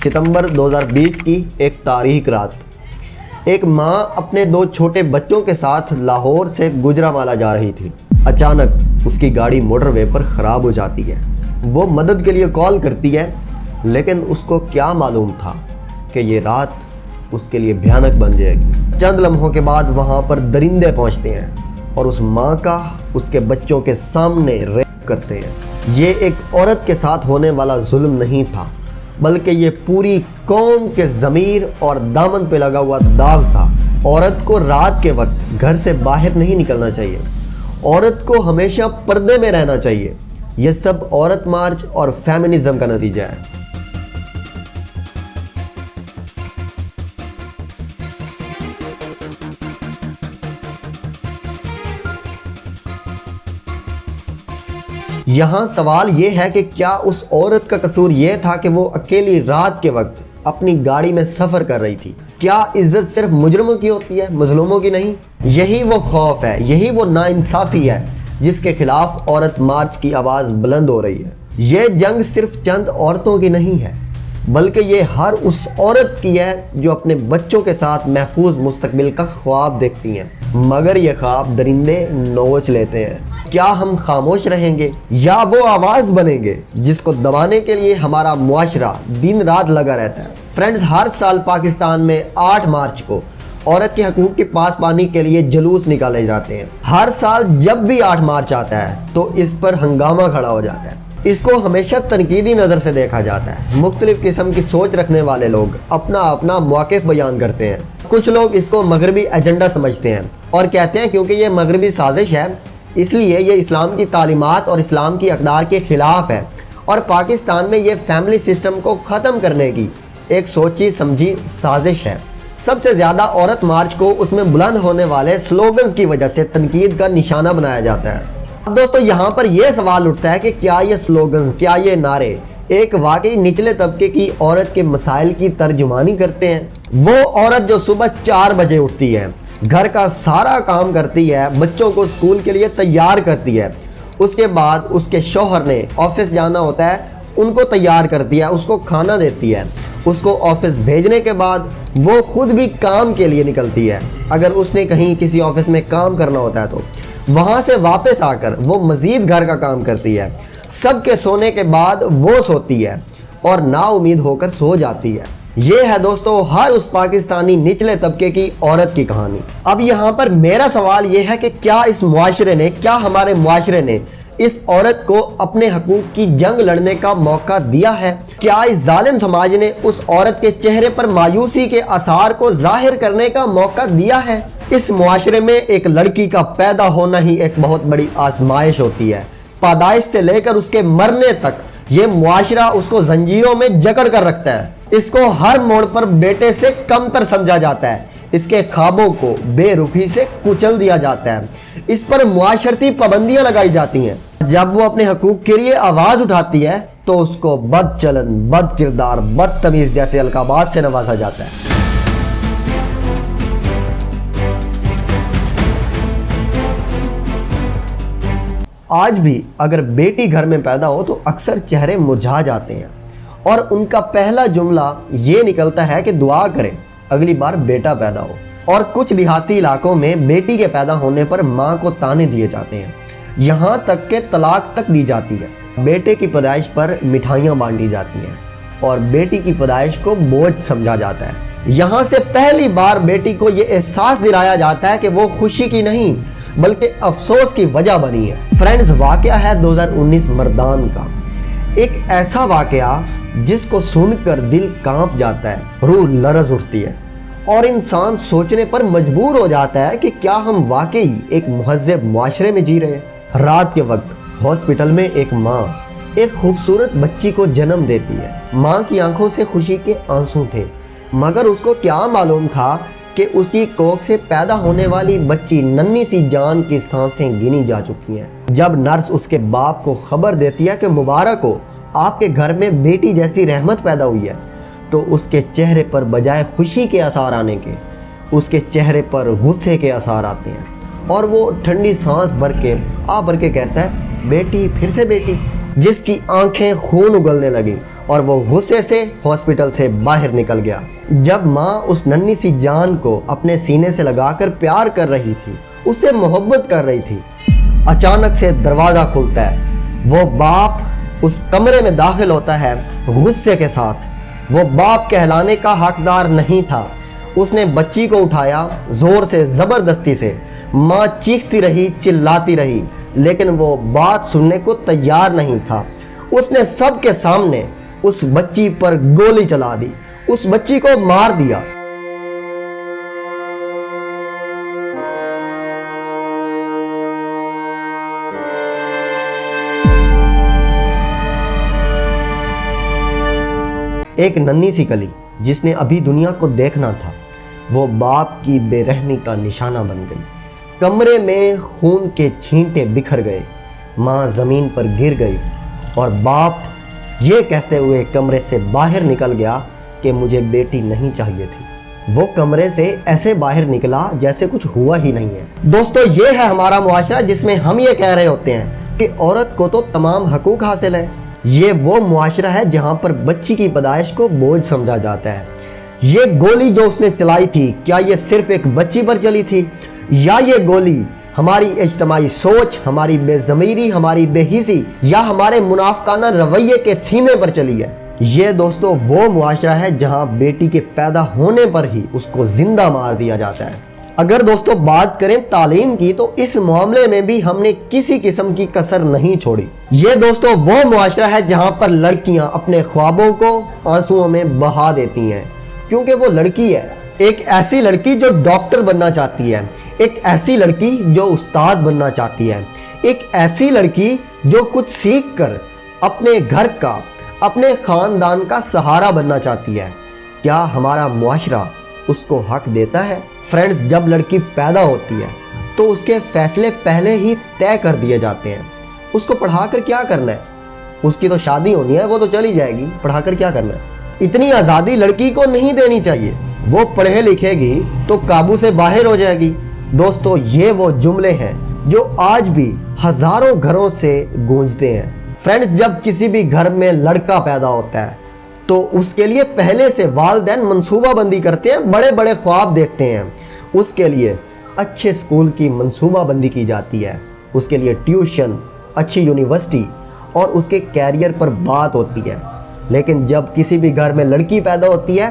सितंबर 2020 की एक तारीख रात एक माँ अपने 2 छोटे बच्चों के साथ लाहौर से गुजरांवाला जा रही थी। अचानक उसकी गाड़ी मोटरवे पर ख़राब हो जाती है। वो मदद के लिए कॉल करती है, लेकिन उसको क्या मालूम था कि ये रात उसके लिए भयानक बन जाएगी। चंद लम्हों के बाद वहाँ पर दरिंदे पहुँचते हैं और उस माँ का उसके बच्चों के सामने रेप करते हैं। ये एक औरत के साथ होने वाला जुल्म नहीं था, बल्कि ये पूरी कौम के ज़मीर और दामन पे लगा हुआ दाग था। औरत को रात के वक्त घर से बाहर नहीं निकलना चाहिए। औरत को हमेशा पर्दे में रहना चाहिए। यह सब औरत मार्च और फेमिनिज्म का नतीजा है। यहाँ सवाल ये है कि क्या उस औरत का कसूर ये था कि वो अकेली रात के वक्त अपनी गाड़ी में सफ़र कर रही थी? क्या इज्जत सिर्फ मुजरिमों की होती है, मजलूमों की नहीं? यही वो खौफ है, यही वो नाइंसाफ़ी है जिसके खिलाफ औरत मार्च की आवाज़ बुलंद हो रही है। ये जंग सिर्फ चंद औरतों की नहीं है, बल्कि ये हर उस औरत की है जो अपने बच्चों के साथ महफूज मुस्तकबिल का ख्वाब देखती हैं, मगर ये ख्वाब दरिंदे नोच लेते हैं। क्या हम खामोश रहेंगे या वो आवाज़ बनेंगे जिसको दबाने के लिए हमारा मुआशरा दिन रात लगा रहता है? फ्रेंड्स, हर साल पाकिस्तान में 8 मार्च को औरत के हकूक़ के पासबानी के लिए जुलूस निकाले जाते हैं। हर साल जब भी 8 मार्च आता है तो इस पर हंगामा खड़ा हो जाता है। इसको हमेशा तनकीदी नज़र से देखा जाता है। मुख्तलिफ किस्म की सोच रखने वाले लोग अपना अपना मौक़िफ़ बयान करते हैं। कुछ लोग इसको मगरबी एजेंडा समझते हैं और कहते हैं क्योंकि ये मगरबी साजिश है, इसलिए ये इस्लाम की तालीमात और इस्लाम की अक़दार के ख़िलाफ़ है और पाकिस्तान में ये फैमिली सिस्टम को ख़त्म करने की एक सोची समझी साजिश है। सबसे ज़्यादा औरत मार्च को उसमें बुलंद होने वाले स्लोगन्स की वजह से तनकीद का निशाना बनाया जाता है। अब दोस्तों, यहाँ पर यह सवाल उठता है कि क्या ये स्लोगन्स, क्या ये नारे एक वाकई निचले तबके की औरत के मसाइल की तर्जुमानी करते हैं? वो औरत जो सुबह 4 बजे उठती है, घर का सारा काम करती है, बच्चों को स्कूल के लिए तैयार करती है, उसके बाद उसके शौहर ने ऑफिस जाना होता है, उनको तैयार करती है, उसको खाना देती है, उसको ऑफिस भेजने के बाद वो खुद भी काम के लिए निकलती है। अगर उसने कहीं किसी ऑफिस में काम करना होता है तो वहाँ से वापस आकर वो मज़ीद घर का काम करती है। सबके सोने के बाद वो सोती है और नाउम्मीद होकर सो जाती है। ये है दोस्तों हर उस पाकिस्तानी निचले तबके की औरत की कहानी। अब यहाँ पर मेरा सवाल ये है कि क्या इस मुआशरे ने, क्या हमारे मुआशरे ने इस औरत को अपने हकूक़ की जंग लड़ने का मौका दिया है? क्या इस जालिम समाज ने उस औरत के चेहरे पर मायूसी के आसार को जाहिर करने का मौका दिया है? इस मुआशरे में एक लड़की का पैदा होना ही एक बहुत बड़ी आजमाइश होती है। पैदाइश से लेकर उसके मरने तक ये मुआशरा उसको जंजीरों में जकड़ कर रखता है। इसको हर मोड़ पर बेटे से कमतर समझा जाता है। इसके ख्वाबों को बेरुखी से कुचल दिया जाता है। इस पर मुआशरती पाबंदियां लगाई जाती हैं। जब वो अपने हकूक़ के लिए आवाज़ उठाती है तो उसको बदचलन, बद किरदार, बदतमीज़ जैसे अलकाबात से नवाजा जाता है। आज भी अगर बेटी घर में पैदा हो तो अक्सर चेहरे मुरझा जाते हैं और उनका पहला जुमला ये निकलता है कि दुआ करें अगली बार बेटा पैदा हो। और कुछ देहाती इलाकों में बेटी के पैदा होने पर माँ को ताने दिए जाते हैं, यहाँ तक के तलाक तक दी जाती है। बेटे की पैदाइश पर मिठाइयाँ बांटी जाती हैं और बेटी की पैदाइश को बोझ समझा जाता है। यहाँ से पहली बार बेटी को ये एहसास दिलाया जाता है कि वो खुशी की नहीं बल्कि अफसोस की वजह बनी है। फ्रेंड्स, वाकया है 2019 मर्दान का। एक ऐसा वाकया जिसको सुनकर दिल कांप जाता है, रूह लरज़ उठती है और इंसान सोचने पर मजबूर हो जाता है कि क्या हम वाकई एक महज़ब मुआशरे में जी रहे हैं। रात के वक्त हॉस्पिटल में एक माँ एक खूबसूरत बच्ची को जन्म देती है। माँ की आंखों से खुशी के आंसू थे, मगर उसको क्या मालूम था कि उसकी कोख से पैदा होने वाली बच्ची नन्ही सी जान की सांसें गिनी जा चुकी हैं। जब नर्स उसके बाप को खबर देती है कि मुबारक हो, आपके घर में बेटी जैसी रहमत पैदा हुई है, तो उसके चेहरे पर बजाय खुशी के आसार आने के उसके चेहरे पर गुस्से के आसार आते हैं और वो ठंडी सांस भर के कहता है, बेटी फिर से बेटी। जिसकी आंखें खून उगलने लगी और वो गुस्से से हॉस्पिटल से बाहर निकल गया। जब माँ उस नन्ही सी जान को अपने सीने से लगाकर प्यार कर रही थी, उससे मोहब्बत कर रही थी, अचानक से दरवाज़ा खुलता है। वो बाप उस कमरे में दाखिल होता है गुस्से के साथ। वो बाप कहलाने का हकदार नहीं था। उसने बच्ची को उठाया जोर से, ज़बरदस्ती से। माँ चीखती रही, चिल्लाती रही, लेकिन वो बात सुनने को तैयार नहीं था। उसने सबके सामने उस बच्ची पर गोली चला दी, उस बच्ची को मार दिया। एक नन्ही सी कली जिसने अभी दुनिया को देखना था, वो बाप की बेरहमी का निशाना बन गई। कमरे में खून के छींटे बिखर गए। माँ ज़मीन पर गिर गई और बाप ये कहते हुए कमरे से बाहर निकल गया कि मुझे बेटी नहीं चाहिए थी। वो कमरे से ऐसे बाहर निकला जैसे कुछ हुआ ही नहीं है। दोस्तों, ये है हमारा मुआशरा जिसमें हम ये कह रहे होते हैं कि औरत को तो तमाम हकूक हासिल है। ये वो मुआशरा है जहाँ पर बच्ची की पैदाइश को बोझ समझा जाता है। ये गोली जो उसने चलाई थी, क्या ये सिर्फ एक बच्ची पर चली थी, या ये गोली हमारी इज्तिमाई सोच, हमारी बेज़मीरी, हमारी बेहिसी या हमारे मुनाफिकाना रवैये के सीने पर चली है? ये दोस्तों वो मुआशरा है जहाँ बेटी के पैदा होने पर ही उसको जिंदा मार दिया जाता है। अगर दोस्तों बात करें तालीम की, तो इस मामले में भी हमने किसी किस्म की कसर नहीं छोड़ी। ये दोस्तों वो मुआशरा है जहाँ पर लड़कियाँ अपने ख्वाबों को आंसुओं में बहा देती हैं, क्योंकि वो लड़की है। एक ऐसी लड़की जो डॉक्टर बनना चाहती है, एक ऐसी लड़की जो उस्ताद बनना चाहती है, एक ऐसी लड़की जो कुछ सीख कर अपने घर का, अपने ख़ानदान का सहारा बनना चाहती है। क्या हमारा मुआशरा उसको हक देता है? फ्रेंड्स, जब लड़की पैदा होती है तो उसके फैसले पहले ही तय कर दिए जाते हैं। उसको पढ़ाकर क्या करना है? उसकी तो शादी होनी है, वो तो चली जाएगी, पढ़ाकर क्या करना है? इतनी आज़ादी लड़की को नहीं देनी चाहिए। वो पढ़े लिखेगी तो काबू से बाहर हो जाएगी। दोस्तों, ये वो जुमले हैं जो आज भी हजारों घरों से गूंजते हैं। फ्रेंड्स, जब किसी भी घर में लड़का पैदा होता है तो उसके लिए पहले से वालिदैन मंसूबाबंदी करते हैं, बड़े बड़े ख्वाब देखते हैं। उसके लिए अच्छे स्कूल की मंसूबाबंदी की जाती है, उसके लिए ट्यूशन, अच्छी यूनिवर्सिटी और उसके कैरियर पर बात होती है। लेकिन जब किसी भी घर में लड़की पैदा होती है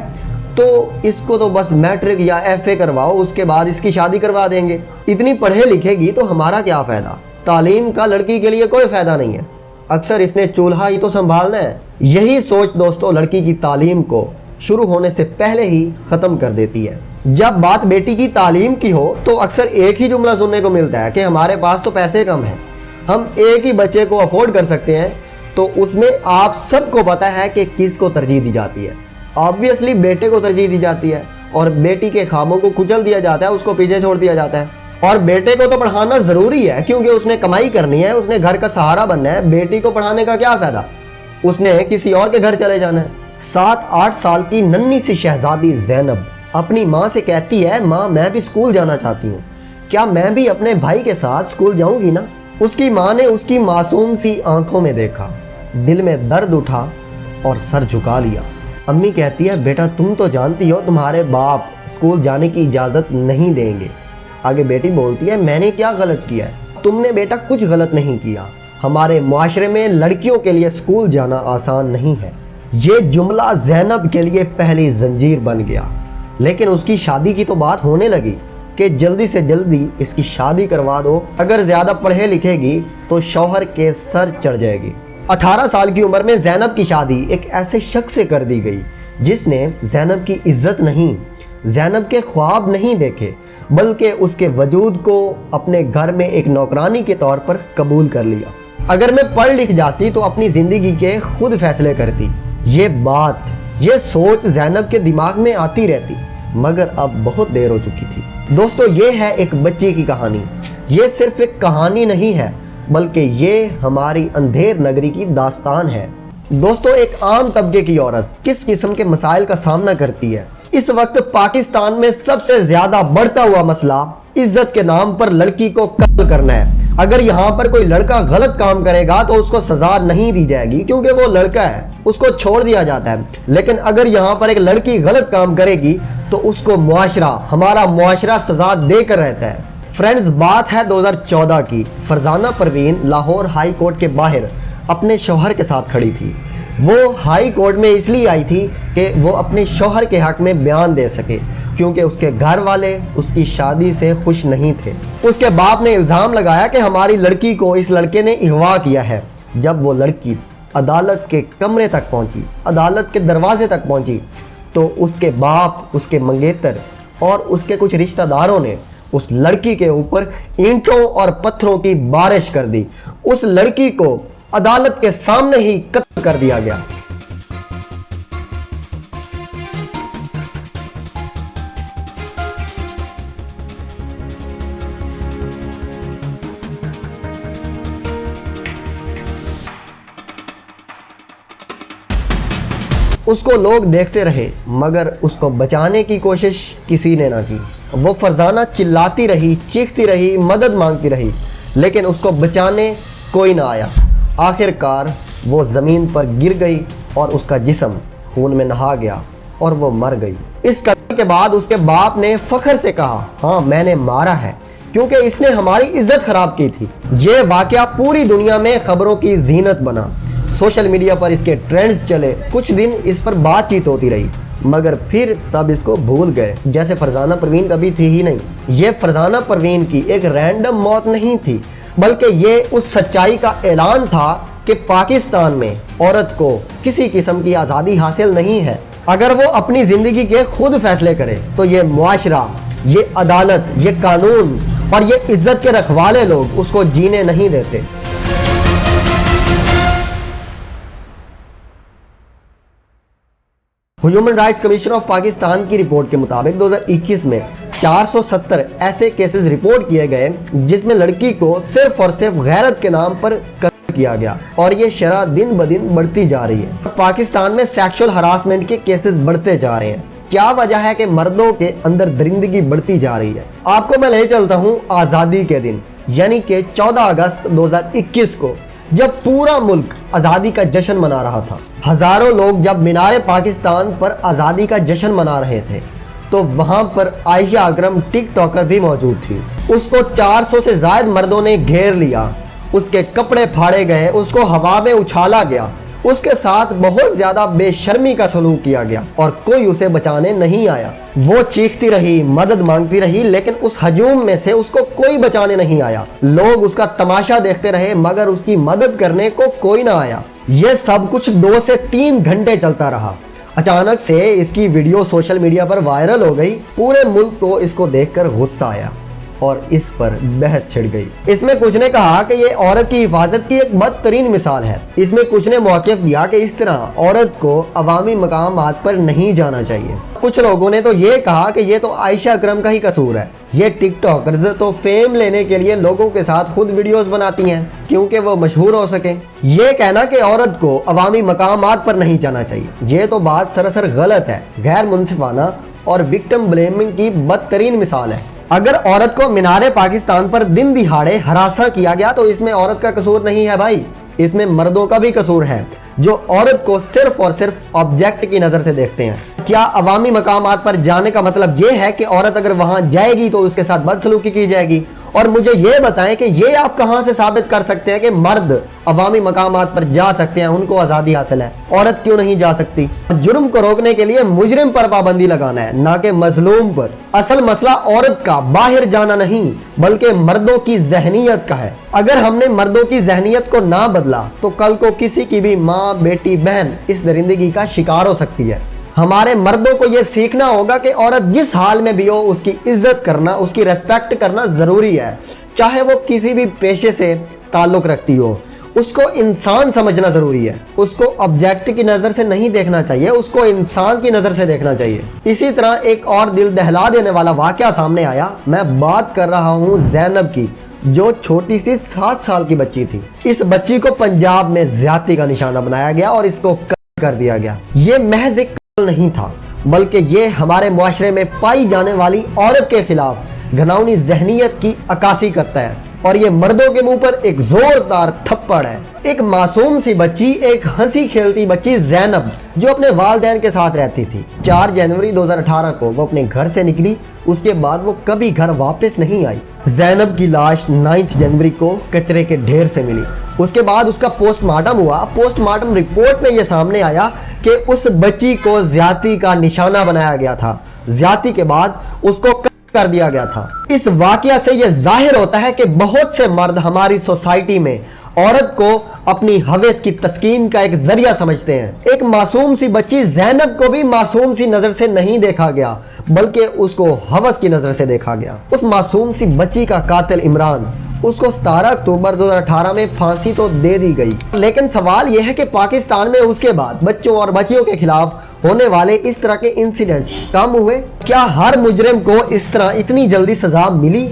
तो इसको तो बस मैट्रिक या FA करवाओ, उसके बाद इसकी शादी करवा देंगे। इतनी पढ़े लिखेगी तो हमारा क्या फ़ायदा? तालीम का लड़की के लिए कोई फ़ायदा नहीं है। अक्सर इसने चूल्हा ही तो संभालना है। यही सोच दोस्तों लड़की की तालीम को शुरू होने से पहले ही ख़त्म कर देती है। जब बात बेटी की तालीम की हो तो अक्सर एक ही जुमला सुनने को मिलता है कि हमारे पास तो पैसे कम हैं, हम एक ही बच्चे को अफोर्ड कर सकते हैं। तो उसमें आप सबको पता है कि किसको तरजीह दी जाती है। ऑब्वियसली बेटे को तरजीह दी जाती है और बेटी के ख्वाबों को कुचल दिया जाता है, उसको पीछे छोड़ दिया जाता है। और बेटे को तो पढ़ाना ज़रूरी है क्योंकि उसने कमाई करनी है, उसने घर का सहारा बनना है। बेटी को पढ़ाने का क्या फ़ायदा? उसने किसी और के घर चले जाना है। 7-8 साल की नन्ही सी शहजादी ज़ैनब अपनी माँ से कहती है, माँ मैं भी स्कूल जाना चाहती हूँ, क्या मैं भी अपने भाई के साथ स्कूल जाऊँगी ना? उसकी माँ ने उसकी मासूम सी आंखों में देखा, दिल में दर्द उठा और सर झुका लिया। अम्मी कहती है, बेटा तुम तो जानती हो तुम्हारे बाप स्कूल जाने की इजाज़त नहीं देंगे। आगे बेटी बोलती है, मैंने क्या गलत किया है? तुमने बेटा कुछ गलत नहीं किया। हमारे मुआशरे में लड़कियों के लिए स्कूल जाना आसान नहीं है। ये जुमला ज़ैनब के लिए पहली जंजीर बन गया। लेकिन उसकी शादी की तो बात होने लगी कि जल्दी से जल्दी इसकी शादी करवा दो, अगर ज़्यादा पढ़े लिखेगी तो शौहर के सर चढ़ जाएगी। 18 साल की उम्र में ज़ैनब की शादी एक ऐसे शख्स से कर दी गई जिसने ज़ैनब की इज्जत नहीं, ज़ैनब के ख्वाब नहीं देखे, बल्कि उसके वजूद को अपने घर में एक नौकरानी के तौर पर कबूल कर लिया। अगर मैं पढ़ लिख जाती तो अपनी ज़िंदगी के खुद फैसले करती। ये बात, ये सोच ज़ैनब के दिमाग में आती रहती, मगर अब बहुत देर हो चुकी थी। दोस्तों, ये है एक बच्चे की कहानी। ये सिर्फ एक कहानी नहीं है, बल्कि ये हमारी अंधेर नगरी की दास्तान है। दोस्तों, एक आम तबके की औरत किस किस्म के मसाइल का सामना करती है। इस वक्त पाकिस्तान में सबसे ज्यादा बढ़ता हुआ मसला इज्जत के नाम पर लड़की को कत्ल करना है। अगर यहाँ पर कोई लड़का गलत काम करेगा तो उसको सजा नहीं दी जाएगी क्योंकि वो लड़का है। उसको छोड़ दिया जाता है। लेकिन अगर यहाँ पर एक लड़की गलत काम करेगी तो उसको मुआशरा, हमारा मुआशरा सजा देकर रहता है। फ्रेंड्स, बात है 2014 की। फरजाना परवीन लाहौर हाई कोर्ट के बाहर अपने शौहर के साथ खड़ी थी। वो हाई कोर्ट में इसलिए आई थी कि वो अपने शौहर के हक में बयान दे सके, क्योंकि उसके घर वाले उसकी शादी से खुश नहीं थे। उसके बाप ने इल्ज़ाम लगाया कि हमारी लड़की को इस लड़के ने अगवा किया है। जब वो लड़की अदालत के कमरे तक पहुंची, अदालत के दरवाजे तक पहुंची, तो उसके बाप, उसके मंगेतर और उसके कुछ रिश्तेदारों ने उस लड़की के ऊपर ईंटों और पत्थरों की बारिश कर दी। उस लड़की को अदालत के सामने ही कत्ल कर दिया गया। उसको लोग देखते रहे मगर उसको बचाने की कोशिश किसी ने ना की। वो फरजाना चिल्लाती रही, चीखती रही, मदद मांगती रही, लेकिन उसको बचाने कोई ना आया। आखिरकार वो ज़मीन पर गिर गई और उसका जिस्म खून में नहा गया और वो मर गई। इस कत्ल के बाद उसके बाप ने फख्र से कहा, हाँ मैंने मारा है क्योंकि इसने हमारी इज्जत खराब की थी। ये वाकया पूरी दुनिया में खबरों की जीनत बना। सोशल मीडिया पर इसके ट्रेंड्स चले। कुछ दिन इस पर बातचीत होती रही मगर फिर सब इसको भूल गए, जैसे फरजाना परवीन कभी थी ही नहीं। ये फरजाना परवीन की एक रैंडम मौत नहीं थी, बल्कि ये उस सच्चाई का ऐलान था कि पाकिस्तान में औरत को किसी किस्म की आज़ादी हासिल नहीं है। अगर वो अपनी ज़िंदगी के खुद फैसले करे तो ये मुआशरा, ये अदालत, ये कानून और ये इज्जत के रखवाले लोग उसको जीने नहीं देते। Human rights commission of Pakistan की रिपोर्ट के मुताबिक 2021 में 470 ऐसे केसेस रिपोर्ट किए गए जिसमें लड़की को सिर्फ और सिर्फ गैरत के नाम पर कत्ल किया गया, और ये शरह दिन ब दिन बढ़ती जा रही है। पाकिस्तान में सेक्सुअल हरासमेंट के केसेस बढ़ते जा रहे हैं। क्या वजह है कि मर्दों के अंदर दरिंदगी बढ़ती जा रही है? आपको मैं ले चलता हूँ आज़ादी के दिन, यानी कि 14 अगस्त 2021 को, जब पूरा मुल्क आज़ादी का जश्न मना रहा था। हज़ारों लोग जब मीनार पाकिस्तान पर आज़ादी का जश्न मना रहे थे तो वहाँ पर आयशा अकरम टिकटॉकर भी मौजूद थी। उसको 400 से ज़ायद मर्दों ने घेर लिया, उसके कपड़े फाड़े गए, उसको हवा में उछाला गया, उसके साथ बहुत ज़्यादा बेशर्मी का सलूक किया गया और कोई उसे बचाने नहीं आया। वो चीखती रही, मदद मांगती रही, लेकिन उस हजूम में से उसको कोई बचाने नहीं आया। लोग उसका तमाशा देखते रहे मगर उसकी मदद करने को कोई ना आया। ये सब कुछ 2 से 3 घंटे चलता रहा। अचानक से इसकी वीडियो सोशल मीडिया पर वायरल हो गई। पूरे मुल्क को इसको देखकर गुस्सा आया और इस पर बहस छिड़ गई। इसमें कुछ ने कहा कि ये औरत की हिफाजत की एक बदतरीन मिसाल है। इसमें कुछ ने मौक़िफ़ दिया कि इस तरह औरत को अवामी मकामात पर नहीं जाना चाहिए। कुछ लोगों ने तो ये कहा कि ये तो आयशा अकरम का ही कसूर है। ये टिकटॉकर्स तो फेम लेने के लिए लोगों के साथ खुद वीडियोस बनाती हैं क्योंकि वो मशहूर हो सके। ये कहना कि औरत को अवामी मकामात पर नहीं जाना चाहिए, ये तो बात सरासर गलत है, गैर मुनसिफाना और विक्टिम ब्लेमिंग की बदतरीन मिसाल है। अगर औरत को मीनारे पाकिस्तान पर दिन दिहाड़े हरासा किया गया तो इसमें औरत का कसूर नहीं है भाई, इसमें मर्दों का भी कसूर है जो औरत को सिर्फ और सिर्फ ऑब्जेक्ट की नज़र से देखते हैं। क्या अवामी मकामात पर जाने का मतलब ये है कि औरत अगर वहां जाएगी तो उसके साथ बदसलूकी की जाएगी? और मुझे ये बताएं कि ये आप कहां से साबित कर सकते हैं कि मर्द अवामी मकामात पर जा सकते हैं, उनको आज़ादी हासिल है, औरत क्यों नहीं जा सकती? जुर्म को रोकने के लिए मुजरिम पर पाबंदी लगाना है, ना कि मजलूम पर। असल मसला औरत का बाहर जाना नहीं बल्कि मर्दों की जहनीयत का है। अगर हमने मर्दों की जहनीयत को ना बदला तो कल को किसी की भी माँ, बेटी, बहन इस दरिंदगी का शिकार हो सकती है। हमारे मर्दों को यह सीखना होगा कि औरत जिस हाल में भी हो उसकी इज्जत करना, उसकी रेस्पेक्ट करना ज़रूरी है। चाहे वो किसी भी पेशे से ताल्लुक़ रखती हो, उसको इंसान समझना ज़रूरी है। उसको ऑब्जेक्ट की नज़र से नहीं देखना चाहिए, उसको इंसान की नज़र से देखना चाहिए। इसी तरह एक और दिल दहला देने वाला वाक़या सामने आया। मैं बात कर रहा हूँ ज़ैनब की, जो छोटी सी 7 साल की बच्ची थी। इस बच्ची को पंजाब में ज़्यादती का निशाना बनाया गया और इसको कत्ल कर दिया गया। ये महज एक नहीं था बल्कि ये हमारे मुआशरे में पाई जाने वाली औरत के खिलाफ घिनौनी जहनीयत की अक्कासी करता है। और ये मर्दों के मुंह पर एक जोरदार थप्पड़ है। एक मासूम सी बच्ची, एक हंसी खेलती बच्ची जैनब, जो अपने वालिदैन के साथ रहती थी, 4 जनवरी 2018 को वो अपने घर से निकली। उसके बाद वो कभी घर वापस नहीं आई। जैनब की लाश 9 जनवरी को कचरे के ढेर से मिली। उसके बाद उसका पोस्टमार्टम हुआ। पोस्टमार्टम रिपोर्ट में ये सामने आया कि उस बच्ची को ज्यादती का निशाना बनाया गया था। ज्यादती के बाद उसको कर दिया गया था। इस वाकया से यह जाहिर होता है कि बहुत से मर्द हमारी सोसाइटी में औरत को अपनी हवेस की तस्कीन का एक जरिया समझते हैं। एक मासूम सी बच्ची जैनब को भी मासूम सी नजर से नहीं देखा गया, बल्कि उसको हवस की नजर से देखा गया। उस मासूम सी बच्ची का कातिल इमरान, उसको 17 अक्टूबर 2018 में फांसी तो दे दी गई। लेकिन सवाल यह है कि पाकिस्तान में उसके बाद बच्चों और बच्चियों के खिलाफ होने वाले इस तरह के इंसिडेंट्स कम हुए? क्या हर मुजरिम को इस तरह इतनी जल्दी सजा मिली?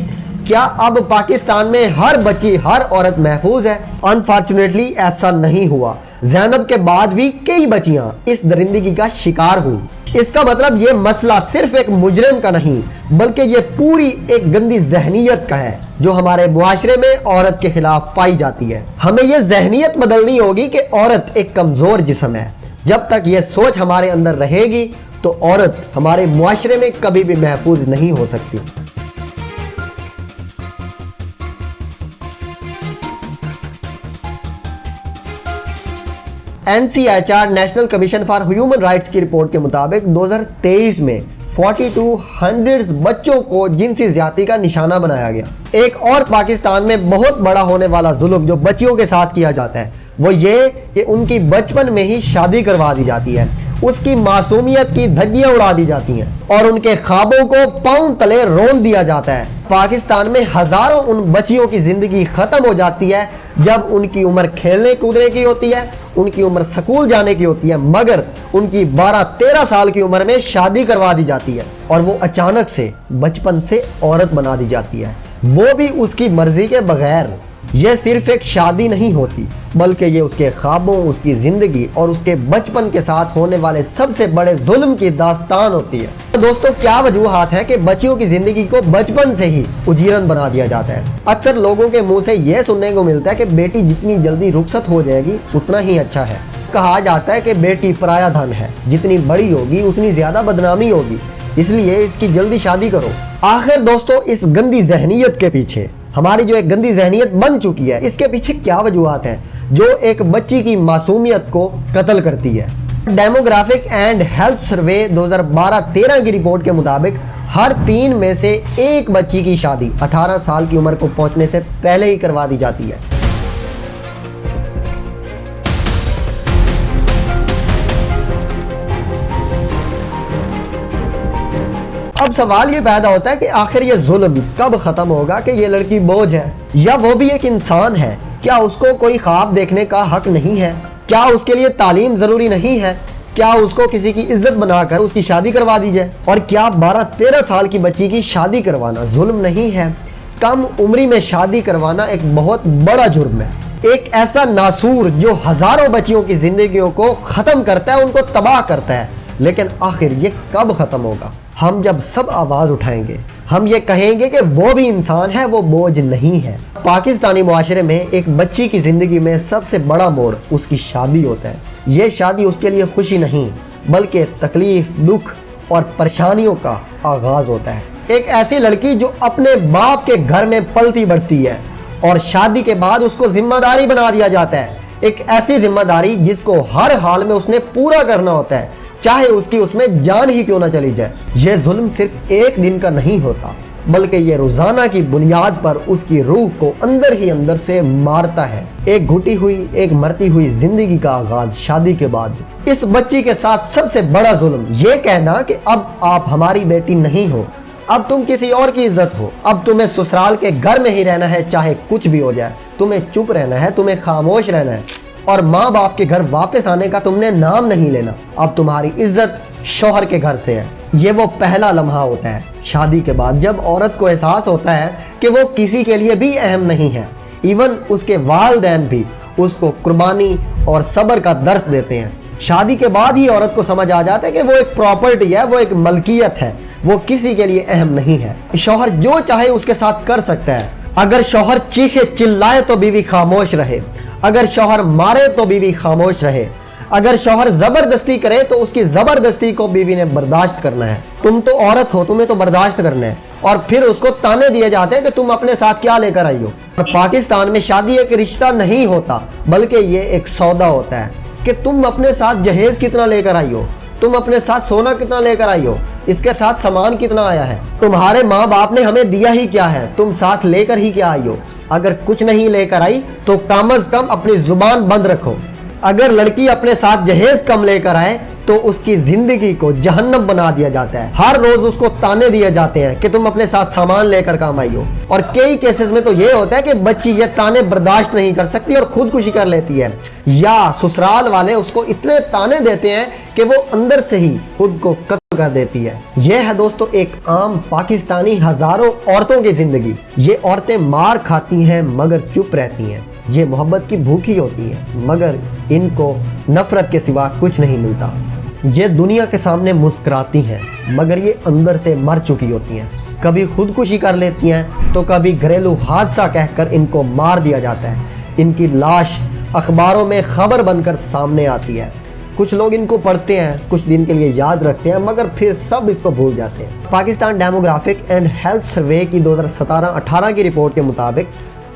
क्या अब पाकिस्तान में हर बच्ची, हर औरत महफूज है? अनफॉर्चुनेटली ऐसा नहीं हुआ। जैनब के बाद भी कई बच्चियां इस दरिंदगी का शिकार हुई। इसका मतलब ये मसला सिर्फ एक मुजरिम का नहीं, बल्कि ये पूरी एक गंदी जहनीत का है जो हमारे मुआशरे में औरत के खिलाफ पाई जाती है। हमें ये जहनीत बदलनी होगी कि औरत एक कमजोर जिस्म है। जब तक ये सोच हमारे अंदर रहेगी तो औरत हमारे मुआशरे में कभी भी महफूज नहीं हो सकती। NCHR national commission for human rights की रिपोर्ट के मुताबिक 2023 में 4200 बच्चों को जिनसी ज्यादती का निशाना बनाया गया। एक और पाकिस्तान में बहुत बड़ा होने वाला जुल्म जो बच्चियों के साथ किया जाता है वो ये कि उनकी बचपन में ही शादी करवा दी जाती है, उसकी मासूमियत की धज्जियां उड़ा दी जाती हैं और उनके ख्वाबों को पांव तले रोन दिया जाता है। पाकिस्तान में हजारों उन बच्चियों की जिंदगी खत्म हो जाती है जब उनकी उम्र खेलने कूदने की होती है, उनकी उम्र स्कूल जाने की होती है, मगर उनकी 12-13 साल की उम्र में शादी करवा दी जाती है और वो अचानक से बचपन से औरत बना दी जाती है, वो भी उसकी मर्जी के बगैर। यह सिर्फ एक शादी नहीं होती, बल्कि ये उसके ख्वाबों, उसकी जिंदगी और उसके बचपन के साथ होने वाले सबसे बड़े जुल्म की दास्तान होती है। तो दोस्तों, क्या वजूहात है कि बच्चियों की जिंदगी को बचपन से ही उजीरन बना दिया जाता है? अक्सर लोगों के मुंह से यह सुनने को मिलता है कि बेटी जितनी जल्दी रुखसत हो जाएगी उतना ही अच्छा है। कहा जाता है कि बेटी पराया धन है, जितनी बड़ी होगी उतनी ज्यादा बदनामी होगी, इसलिए इसकी जल्दी शादी करो। आखिर दोस्तों, इस गंदी जहनीत के पीछे, हमारी जो एक गंदी जहनीत बन चुकी है, इसके पीछे क्या वजूहात हैं जो एक बच्ची की मासूमियत को कत्ल करती है? डेमोग्राफिक एंड हेल्थ सर्वे 2012-13 की रिपोर्ट के मुताबिक हर 3 में से 1 बच्ची की शादी 18 साल की उम्र को पहुंचने से पहले ही करवा दी जाती है। अब सवाल ये पैदा होता है कि आखिर ये जुल्म कब खत्म होगा कि ये लड़की बोझ है या वो भी एक इंसान है? क्या उसको कोई ख्वाब देखने का हक नहीं है? क्या उसके लिए तालीम जरूरी नहीं है? क्या उसको किसी की इज्जत बनाकर उसकी शादी करवा दी जाए? और क्या 12-13 साल की बच्ची की शादी करवाना जुल्म नहीं है? कम उम्री में शादी करवाना एक बहुत बड़ा जुर्म है। एक ऐसा नासूर जो हजारों बच्चियों की जिंदगियों को खत्म करता है, उनको तबाह करता है। लेकिन आखिर ये कब खत्म होगा? हम जब सब आवाज उठाएंगे, हम ये कहेंगे कि वो भी इंसान है, वो बोझ नहीं है। पाकिस्तानी मुआशरे में एक बच्ची की जिंदगी में सबसे बड़ा मोड़ उसकी शादी होता है। ये शादी उसके लिए खुशी नहीं, बल्कि तकलीफ, दुख और परेशानियों का आगाज होता है। एक ऐसी लड़की जो अपने बाप के घर में पलती बढ़ती है और शादी के बाद उसको जिम्मेदारी बना दिया जाता है। एक ऐसी जिम्मेदारी जिसको हर हाल में उसने पूरा करना होता है, चाहे उसकी उसमें जान ही क्यों ना चली जाए। यह जुल्म सिर्फ एक दिन का नहीं होता, बल्कि ये रोजाना की बुनियाद पर उसकी रूह को अंदर ही अंदर से मारता है। एक घुटी हुई, एक मरती हुई जिंदगी का आगाज शादी के बाद। इस बच्ची के साथ सबसे बड़ा जुल्म ये कहना कि अब आप हमारी बेटी नहीं हो, अब तुम किसी और की इज्जत हो, अब तुम्हें ससुराल के घर में ही रहना है, चाहे कुछ भी हो जाए, तुम्हें चुप रहना है, तुम्हें खामोश रहना है और माँ बाप के घर वापस आने का तुमने नाम नहीं लेना। अब तुम्हारी इज्जत शौहर के घर से है। ये वो पहला लम्हा होता है शादी के बाद, जब औरत को एहसास होता है कि वो किसी के लिए भी अहम नहीं है। इवन उसके वालिदैन भी उसको कुर्बानी और सब्र का दर्स देते हैं। शादी के बाद ही औरत को समझ आ जाता है कि वो एक प्रॉपर्टी है, वो एक मलकियत है, वो किसी के लिए अहम नहीं है। शौहर जो चाहे उसके साथ कर सकता है, अगर शौहर चीखे चिल्लाए तो बीवी खामोश रहे, अगर शौहर मारे तो बीवी खामोश रहे, अगर शौहर जबरदस्ती करे तो उसकी जबरदस्ती को बीवी ने बर्दाश्त करना है। तुम तो औरत हो, तुम्हें तो बर्दाश्त करना है। और फिर उसको ताने दिए जाते हैं कि तुम अपने साथ क्या लेकर आई हो। और पाकिस्तान में शादी एक रिश्ता नहीं होता, बल्कि ये एक सौदा होता है कि तुम अपने साथ जहेज कितना लेकर आई हो, तुम अपने साथ सोना कितना लेकर आई हो, इसके साथ सामान कितना आया है, तुम्हारे माँ बाप ने हमें दिया ही क्या है, तुम साथ लेकर ही क्या आई हो। अगर कुछ नहीं लेकर आई तो कम अज कम अपनी जुबान बंद रखो। अगर लड़की अपने साथ जहेज कम लेकर आए तो उसकी जिंदगी को जहन्नम बना दिया जाता है। हर रोज उसको ताने दिए जाते हैं कि तुम अपने साथ सामान लेकर काम आई हो। और कई केसेस में तो ये होता है कि बच्ची ये ताने बर्दाश्त नहीं कर सकती और खुदकुशी कर लेती है, या ससुराल वाले उसको इतने ताने देते हैं कि वो अंदर से ही खुद को कत्ल कर देती है। यह है दोस्तों एक आम पाकिस्तानी हजारों औरतों की जिंदगी। ये औरतें मार खाती हैं मगर चुप रहती हैं। ये मोहब्बत की भूखी होती है मगर इनको नफरत के सिवा कुछ नहीं मिलता। ये दुनिया के सामने मुस्कुराती हैं मगर ये अंदर से मर चुकी होती हैं। कभी खुदकुशी कर लेती हैं तो कभी घरेलू हादसा कहकर इनको मार दिया जाता है। इनकी लाश अखबारों में खबर बनकर सामने आती है। कुछ लोग इनको पढ़ते हैं, कुछ दिन के लिए याद रखते हैं मगर फिर सब इसको भूल जाते हैं। Pakistan demographic and health survey की 2017-18 की रिपोर्ट के मुताबिक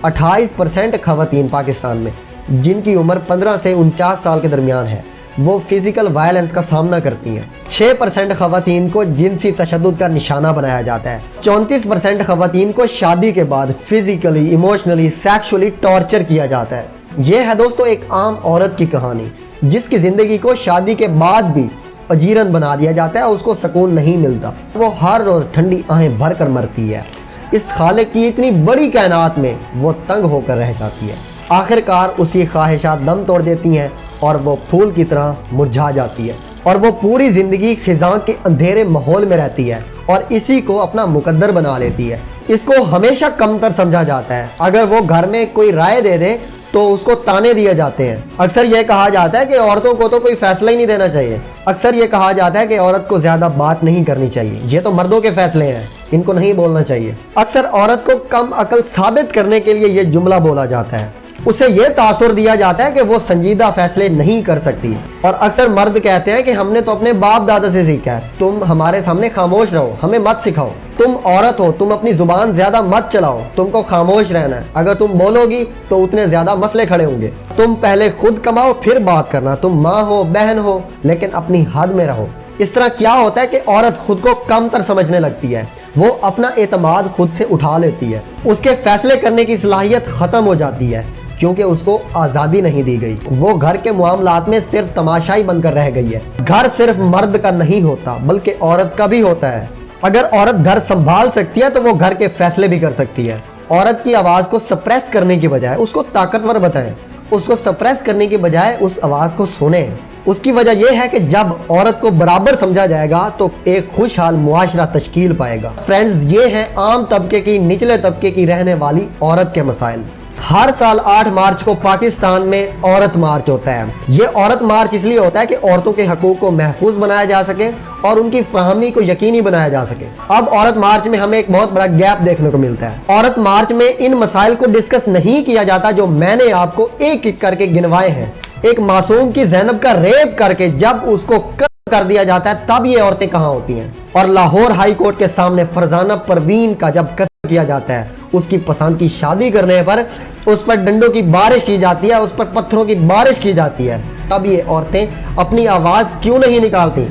28% खवातीन पाकिस्तान में जिनकी उम्र 15 से 49 साल के दरमियान है वो फिजिकल वायलेंस का सामना करती हैं। 6% खवातीन को जिनसी तशद्दुद का निशाना बनाया जाता है। 34% खवातीन को शादी के बाद फिजिकली, इमोशनली, सेक्सुअली टॉर्चर किया जाता है। यह है दोस्तों एक आम औरत की कहानी जिसकी जिंदगी को शादी के बाद भी अजीरन बना दिया जाता है। उसको सुकून नहीं मिलता, वो हर रोज ठंडी आहें भर कर मरती है। इस खालिक की इतनी बड़ी कायनात में वो तंग होकर रह जाती है। आखिरकार उसकी ख्वाहिशात दम तोड़ देती हैं और वो फूल की तरह मुरझा जाती है और वो पूरी ज़िंदगी खिज़ां के अंधेरे माहौल में रहती है और इसी को अपना मुकद्दर बना लेती है। इसको हमेशा कमतर समझा जाता है। अगर वो घर में कोई राय दे दे तो उसको ताने दिए जाते हैं। अक्सर ये कहा जाता है कि औरतों को तो कोई फैसला ही नहीं देना चाहिए। अक्सर ये कहा जाता है कि औरत को ज़्यादा बात नहीं करनी चाहिए, ये तो मर्दों के फैसले हैं, इनको नहीं बोलना चाहिए। अक्सर औरत को कम अकल साबित करने के लिए ये जुमला बोला जाता है। उसे ये तासुर दिया जाता है कि वो संजीदा फैसले नहीं कर सकती। और अक्सर मर्द कहते हैं कि हमने तो अपने बाप दादा से सीखा है, तुम हमारे सामने खामोश रहो, हमें मत सिखाओ। तुम औरत हो, तुम अपनी जुबान ज्यादा मत चलाओ, तुमको खामोश रहना है। अगर तुम बोलोगी तो उतने ज्यादा मसले खड़े होंगे। तुम पहले खुद कमाओ फिर बात करना। तुम माँ हो, बहन हो, लेकिन अपनी हद में रहो। इस तरह क्या होता है कि औरत खुद को कमतर समझने लगती है। वो अपना एतमाद खुद से उठा लेती है। उसके फैसले करने की सलाहियत खत्म हो जाती है क्योंकि उसको आज़ादी नहीं दी गई। वो घर के मामलात में सिर्फ तमाशाई बनकर रह गई है। घर सिर्फ मर्द का नहीं होता बल्कि औरत का भी होता है। अगर औरत घर संभाल सकती है तो वो घर के फैसले भी कर सकती है। औरत की आवाज़ को सप्रेस करने की बजाय उसको ताकतवर बताएं। उसको सप्रेस करने की बजाय उस आवाज़ को सुने। उसकी वजह यह है कि जब औरत को बराबर समझा जाएगा तो एक खुशहाल मुआशरा तश्कील पाएगा। फ्रेंड्स, ये है आम तबके की, निचले तबके की रहने वाली औरत के मसाइल। हर साल 8 मार्च को पाकिस्तान में औरत मार्च होता है। ये औरत मार्च इसलिए होता है कि औरतों के हकूक़ को महफूज बनाया जा सके और उनकी फहमी को यकीनी बनाया जा सके। अब औरत मार्च में हमें एक बहुत बड़ा गैप देखने को मिलता है। औरत मार्च में इन मसाइल को डिस्कस नहीं किया जाता जो मैंने आपको एक एक करके गिनवाए हैं। एक मासूम की ज़ैनब का रेप करके जब उसको कत्ल कर दिया जाता है तब ये औरतें कहाँ होती हैं। और लाहौर हाई कोर्ट के सामने फरजाना परवीन का जब कत्ल किया जाता है, उसकी पसंद की शादी करने पर उस पर डंडों की बारिश की जाती है, उस पर पत्थरों की बारिश की जाती है, तब ये औरतें अपनी आवाज़ क्यों नहीं निकालती?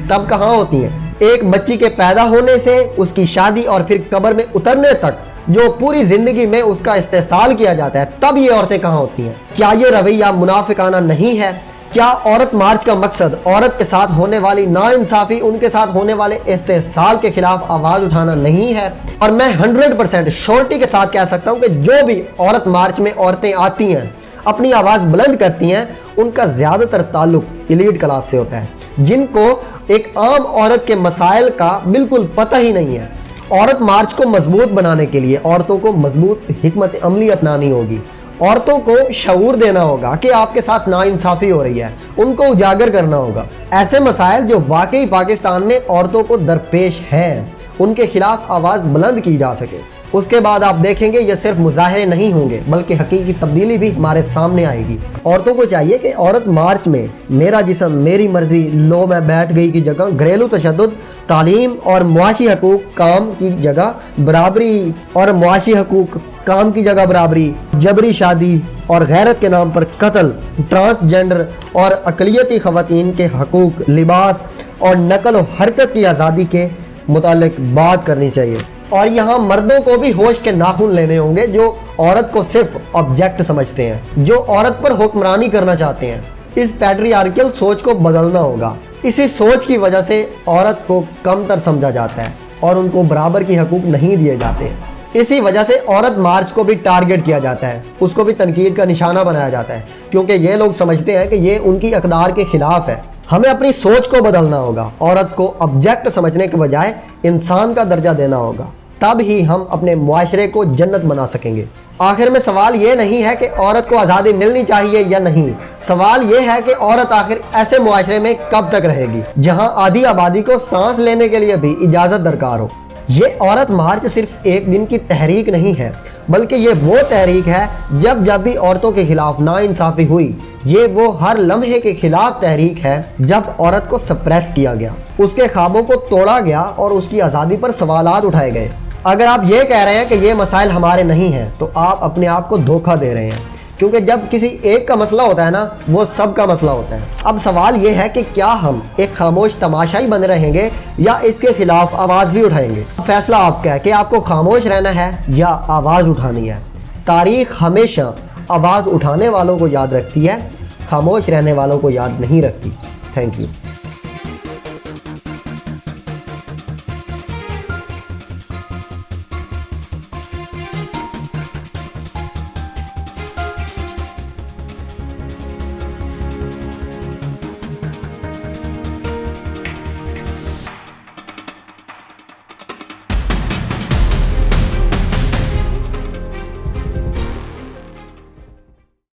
तब कहाँ होती हैं? एक बच्ची के पैदा होने से उसकी शादी और फिर कब्र में उतरने तक जो पूरी जिंदगी में उसका इस्तेसाल किया जाता है, तब ये औरतें कहाँ होती हैं? क्या ये रवैया मुनाफिकाना नहीं है? क्या औरत मार्च का मकसद औरत के साथ होने वाली नाइंसाफ़ी, उनके साथ होने वाले इस्तेसाल के खिलाफ आवाज़ उठाना नहीं है? और मैं 100% श्योरिटी के साथ कह सकता हूँ कि जो भी औरत मार्च में औरतें आती हैं, अपनी आवाज़ बुलंद करती हैं, उनका ज़्यादातर ताल्लुक एलीट क्लास से होता है, जिनको एक आम औरत के मसाइल का बिल्कुल पता ही नहीं है। औरत मार्च को मजबूत बनाने के लिए औरतों को मजबूत हिकमत अमली अपनानी होगी। औरतों को शऊर देना होगा कि आपके साथ नाइंसाफ़ी हो रही है, उनको उजागर करना होगा। ऐसे मसाइल जो वाकई पाकिस्तान में औरतों को दरपेश हैं, उनके खिलाफ आवाज़ बुलंद की जा सके, उसके बाद आप देखेंगे ये सिर्फ मुजाहरे नहीं होंगे बल्कि हकीकी तब्दीली भी हमारे सामने आएगी। औरतों को चाहिए कि औरत मार्च में मेरा जिस्म मेरी मर्जी लो मैं बैठ गई की जगह घरेलू तशद्दुद, तालीम और मुआशी हकूक काम की जगह बराबरी और मुआशी हकूक काम की जगह बराबरी, जबरी शादी और गैरत के नाम पर कत्ल, ट्रांसजेंडर और अकलियती ख़वातीन के हकूक, लिबास और नकल व हरकत की आज़ादी के मुतालिक बात करनी चाहिए। और यहाँ मर्दों को भी होश के नाखून लेने होंगे जो औरत को सिर्फ ऑब्जेक्ट समझते हैं, जो औरत पर हुक्मरानी करना चाहते हैं। इस पैट्रियार्कल सोच को बदलना होगा। इसी सोच की वजह से औरत को कमतर समझा जाता है और उनको बराबर की हकूक नहीं दिए जाते। इसी वजह से औरत मार्च को भी टारगेट किया जाता है, उसको भी तनकीद का निशाना बनाया जाता है, क्योंकि ये लोग समझते हैं कि ये उनकी अक़दार के खिलाफ है। हमें अपनी सोच को बदलना होगा, औरत को ऑब्जेक्ट समझने के बजाय इंसान का दर्जा देना होगा, तब ही हम अपने मुआशरे को जन्नत बना सकेंगे। आखिर में सवाल ये नहीं है कि औरत को आज़ादी मिलनी चाहिए या नहीं, सवाल ये है कि औरत आखिर ऐसे मुआशरे में कब तक रहेगी जहां आधी आबादी को सांस लेने के लिए भी इजाज़त दरकार हो। ये औरत मार्च सिर्फ एक दिन की तहरीक नहीं है, बल्कि ये वो तहरीक है जब जब भी औरतों के खिलाफ नाइंसाफ़ी हुई। ये वो हर लम्हे के खिलाफ तहरीक है जब औरत को सप्रेस किया गया, उसके ख्वाबों को तोड़ा गया और उसकी आज़ादी पर सवालात उठाए गए। अगर आप ये कह रहे हैं कि ये मसाइल हमारे नहीं हैं तो आप अपने आप को धोखा दे रहे हैं, क्योंकि जब किसी एक का मसला होता है ना, वो सब का मसला होता है। अब सवाल ये है कि क्या हम एक खामोश तमाशाई बने रहेंगे या इसके खिलाफ आवाज़ भी उठाएंगे। फैसला आपका है कि आपको खामोश रहना है या आवाज़ उठानी है। तारीख हमेशा आवाज़ उठाने वालों को याद रखती है, खामोश रहने वालों को याद नहीं रखती। Thank you.